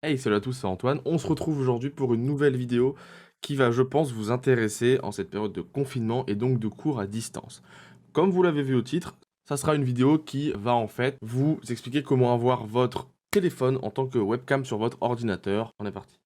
Hey, salut à tous, c'est Antoine. On se retrouve aujourd'hui pour une nouvelle vidéo qui va, je pense, vous intéresser en cette période de confinement et donc de cours à distance. Comme vous l'avez vu au titre, ça sera une vidéo qui va en fait vous expliquer comment avoir votre téléphone en tant que webcam sur votre ordinateur. On est parti.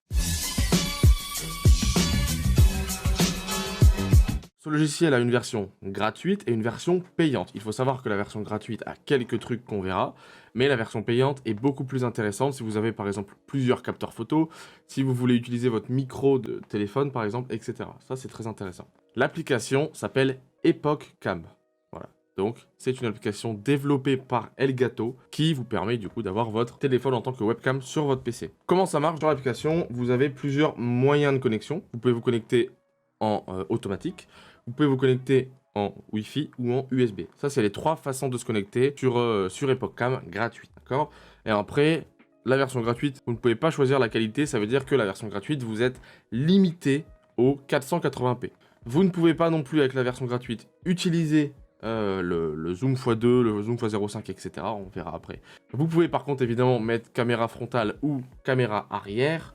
Ce logiciel a une version gratuite et une version payante. Il faut savoir que la version gratuite a quelques trucs qu'on verra, mais la version payante est beaucoup plus intéressante si vous avez par exemple plusieurs capteurs photo, si vous voulez utiliser votre micro de téléphone par exemple, etc. Ça c'est très intéressant. L'application s'appelle Epoch Cam. Voilà. Donc c'est une application développée par Elgato qui vous permet du coup d'avoir votre téléphone en tant que webcam sur votre PC. Comment ça marche dans l'application? Vous avez plusieurs moyens de connexion. Vous pouvez vous connecter en automatique. Vous pouvez vous connecter en Wi-Fi ou en USB. Ça, c'est les trois façons de se connecter sur Epoch Cam gratuite, d'accord? Et après, la version gratuite, vous ne pouvez pas choisir la qualité. Ça veut dire que la version gratuite, vous êtes limité au 480p. Vous ne pouvez pas non plus, avec la version gratuite, utiliser le zoom x2, le zoom x 0,5, etc. On verra après. Vous pouvez par contre, évidemment, mettre caméra frontale ou caméra arrière.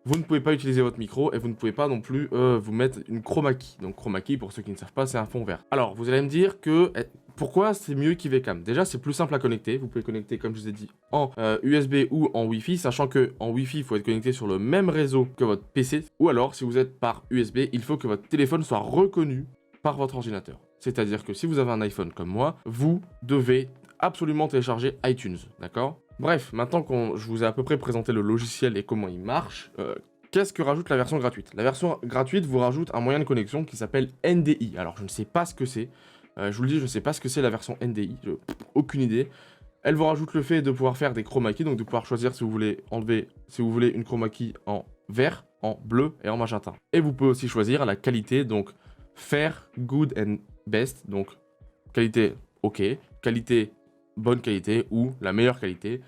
Vous ne pouvez pas utiliser votre micro et vous ne pouvez pas non plus vous mettre une chroma key. Donc chroma key, pour ceux qui ne savent pas, c'est un fond vert. Alors, vous allez me dire que pourquoi c'est mieux qu'IVCam? Déjà, c'est plus simple à connecter. Vous pouvez connecter, comme je vous ai dit, en USB ou en Wi-Fi, sachant que en Wi-Fi, il faut être connecté sur le même réseau que votre PC. Ou alors, si vous êtes par USB, il faut que votre téléphone soit reconnu par votre ordinateur. C'est-à-dire que si vous avez un iPhone comme moi, vous devez absolument télécharger iTunes, d'accord? Bref, maintenant que je vous ai à peu près présenté le logiciel et comment il marche, qu'est-ce que rajoute la version gratuite? La version gratuite vous rajoute un moyen de connexion qui s'appelle NDI. Alors je ne sais pas ce que c'est, je vous le dis, je ne sais pas ce que c'est la version NDI, aucune idée. Elle vous rajoute le fait de pouvoir faire des chroma keys, donc de pouvoir choisir si vous voulez enlever, si vous voulez une chroma key en vert, en bleu et en magenta. Et vous pouvez aussi choisir la qualité, donc Fair, Good and Best, donc qualité OK, qualité bonne qualité ou la meilleure qualité.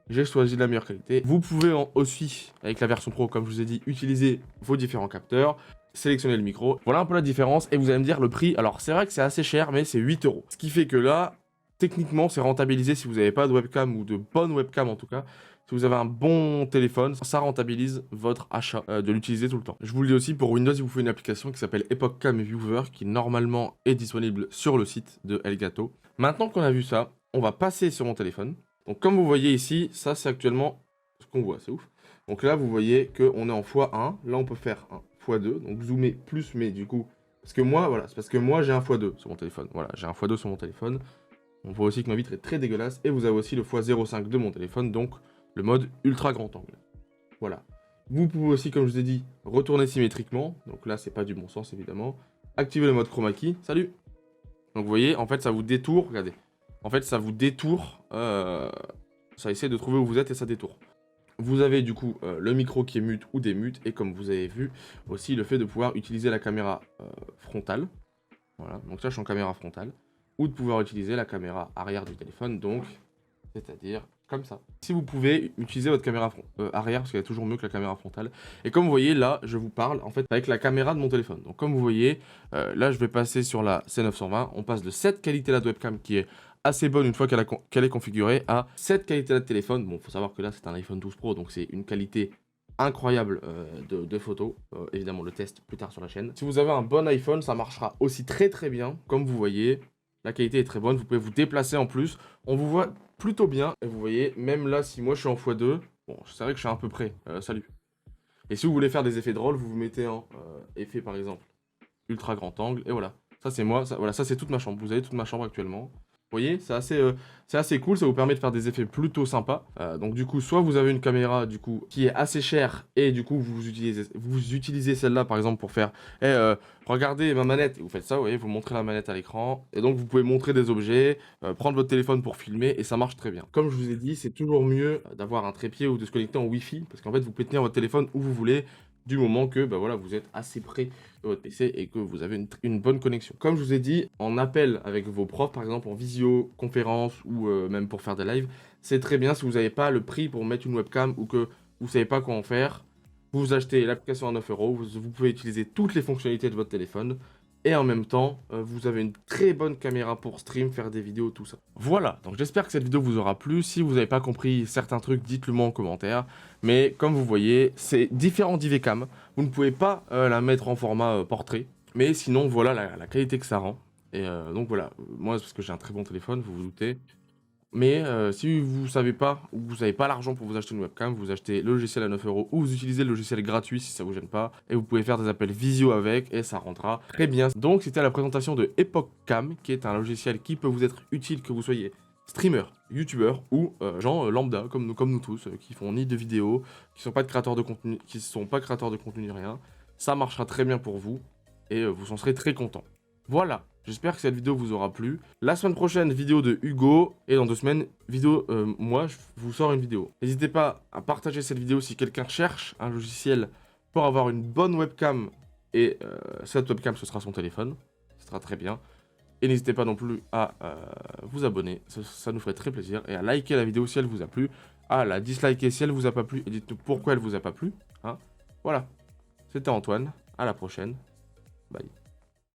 J'ai choisi la meilleure qualité. Vous pouvez aussi, avec la version pro, comme je vous ai dit, utiliser vos différents capteurs, sélectionner le micro. Voilà un peu la différence. Et vous allez me dire le prix. Alors, c'est vrai que c'est assez cher, mais c'est 8 euros. Ce qui fait que là, techniquement, c'est rentabilisé si vous n'avez pas de webcam ou de bonne webcam en tout cas. Si vous avez un bon téléphone, ça rentabilise votre achat de l'utiliser tout le temps. Je vous le dis aussi, pour Windows, il vous faut une application qui s'appelle Epoch Cam Viewer qui normalement est disponible sur le site de Elgato. Maintenant qu'on a vu ça, on va passer sur mon téléphone. Donc comme vous voyez ici, ça c'est actuellement ce qu'on voit, c'est ouf. Donc là vous voyez qu'on est en x1, là on peut faire un x2, donc zoomer plus, mais du coup, parce que moi, voilà, c'est parce que moi j'ai un x2 sur mon téléphone, voilà, j'ai un x2 sur mon téléphone. On voit aussi que ma vitre est très dégueulasse, et vous avez aussi le x 0,5 de mon téléphone, donc le mode ultra grand angle. Voilà. Vous pouvez aussi, comme je vous ai dit, retourner symétriquement, donc là c'est pas du bon sens évidemment. Activer le mode chroma key, salut. Donc vous voyez, en fait ça vous détourne, regardez. En fait, ça vous détourne, ça essaie de trouver où vous êtes et ça détourne. Vous avez du coup le micro qui est mute ou démute, et comme vous avez vu, aussi le fait de pouvoir utiliser la caméra frontale. Voilà, donc ça je suis en caméra frontale. Ou de pouvoir utiliser la caméra arrière du téléphone, donc, c'est-à-dire comme ça. Si vous pouvez utiliser votre caméra arrière, parce qu'elle est toujours mieux que la caméra frontale. Et comme vous voyez, là, je vous parle, en fait, avec la caméra de mon téléphone. Donc comme vous voyez, là, je vais passer sur la C920. On passe de cette qualité-là de webcam, qui est assez bonne une fois qu'elle est configurée, à cette qualité-là de téléphone. Bon, faut savoir que là, c'est un iPhone 12 Pro, donc c'est une qualité incroyable de photos. Évidemment, le test plus tard sur la chaîne. Si vous avez un bon iPhone, ça marchera aussi très très bien, comme vous voyez. La qualité est très bonne, vous pouvez vous déplacer en plus. On vous voit plutôt bien. Et vous voyez, même là, si moi je suis en x2, bon, c'est vrai que je suis un peu près. Salut. Et si vous voulez faire des effets drôles, vous vous mettez en effet, par exemple, ultra grand angle. Et voilà. Ça, c'est moi. Voilà, ça, c'est toute ma chambre. Vous avez toute ma chambre actuellement. Vous voyez, c'est assez cool, ça vous permet de faire des effets plutôt sympas. Donc du coup, soit vous avez une caméra du coup qui est assez chère et du coup vous utilisez celle-là par exemple pour faire regardez ma manette, et vous faites ça, vous voyez, vous montrez la manette à l'écran et donc vous pouvez montrer des objets, prendre votre téléphone pour filmer et ça marche très bien. Comme je vous ai dit, c'est toujours mieux d'avoir un trépied ou de se connecter en Wi-Fi parce qu'en fait vous pouvez tenir votre téléphone où vous voulez du moment que bah voilà, vous êtes assez près de votre PC et que vous avez une bonne connexion. Comme je vous ai dit, en appel avec vos profs, par exemple en visioconférence ou même pour faire des lives, c'est très bien si vous n'avez pas le prix pour mettre une webcam ou que vous ne savez pas quoi en faire. Vous achetez l'application à 9 euros, vous pouvez utiliser toutes les fonctionnalités de votre téléphone et en même temps, vous avez une très bonne caméra pour stream, faire des vidéos, tout ça. Voilà, donc j'espère que cette vidéo vous aura plu. Si vous n'avez pas compris certains trucs, dites-le moi en commentaire. Mais comme vous voyez, c'est différent d'IVCam. Vous ne pouvez pas la mettre en format portrait. Mais sinon, voilà la qualité que ça rend. Et donc voilà, moi, c'est parce que j'ai un très bon téléphone, vous vous doutez. Mais si vous savez pas, ou vous n'avez pas l'argent pour vous acheter une webcam, vous achetez le logiciel à 9 € ou vous utilisez le logiciel gratuit si ça vous gêne pas. Et vous pouvez faire des appels visio avec et ça rendra très bien. Donc c'était la présentation de Epoch Cam, qui est un logiciel qui peut vous être utile que vous soyez streamer, youtubeur ou gens lambda comme nous tous, qui font ni de vidéos, qui sont pas de créateurs de contenu, qui sont pas créateurs de contenu ni rien. Ça marchera très bien pour vous et vous en serez très content. Voilà, j'espère que cette vidéo vous aura plu. La semaine prochaine, vidéo de Hugo. Et dans 2 semaines, vidéo, moi, je vous sors une vidéo. N'hésitez pas à partager cette vidéo si quelqu'un cherche un logiciel pour avoir une bonne webcam. Et cette webcam, ce sera son téléphone. Ce sera très bien. Et n'hésitez pas non plus à vous abonner. Ça nous ferait très plaisir. Et à liker la vidéo si elle vous a plu. À la disliker si elle vous a pas plu. Et dites-nous pourquoi elle vous a pas plu. Hein, voilà. C'était Antoine. À la prochaine. Bye.